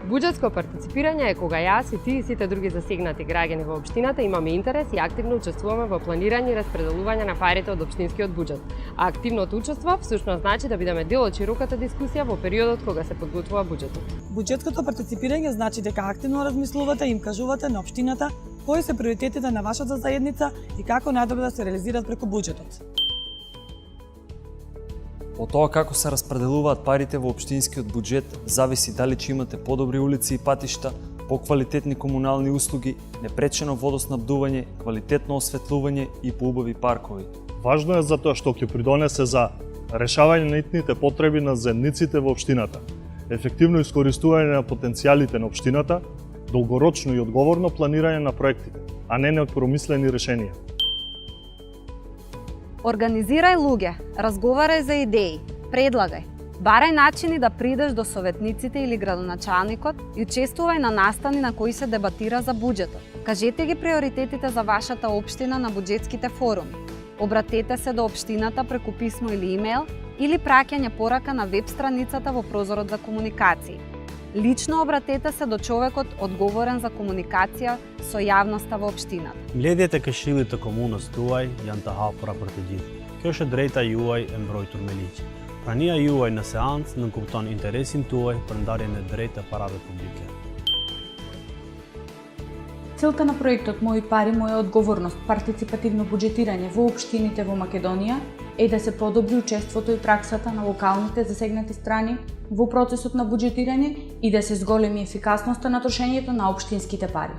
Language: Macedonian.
Буџетско партиципирање е кога јас и ти и сите други засегнати граѓани во општината имаме интерес и активно учествуваме во планирање и распределување на парите од општинскиот буџет. А активното учество всушност значи да бидеме дел од широката дискусија во периодот кога се подготвува буџетот. Буџетското партиципирање значи дека активно размислувате и им кажувате на општината кои се приоритетите на вашата заедница и како најдобро да се реализираат преку буџетот. Од тоа како се распределуваат парите во општинскиот буџет зависи дали ќе имате подобри улици и патишта, поквалитетни комунални услуги, непречено водоснабдување, квалитетно осветлување и поубави паркови. Важно е затоа што ќе придонесе за решавање на итните потреби на заедниците во општината, ефективно искористување на потенцијалите на општината, долгорочно и одговорно планирање на проектите, а не непромислени решенија. Организирај луѓе, разговарај за идеи, предлагај. Барај начини да придеш до советниците или градоначалникот и учествувај на настани на кои се дебатира за буџетот. Кажете ги приоритетите за вашата општина на буџетските форуми. Обратете се до општината преку писмо или имејл или праќање порака на веб страницата во прозорот за комуникации. Лично обратете се до човекот одговорен за комуникација со јавноста во општината. Mledhjet e këshillit të komunës tuaj janë të hapura për të gjithë. Kjo është drejta juaj e mbrojtur me ligj. Prania juaj në seancë nënkupton interesin tuaj për ndarjen e drejtë të parave publike. Целта на проектот Мои пари, моја одговорност, партиципативно буџетирање во општините во Македонија е да се подобри учеството и праксата на локалните засегнати страни во процесот на буџетирање и да се зголеми ефикасноста на трошењето на општинските пари.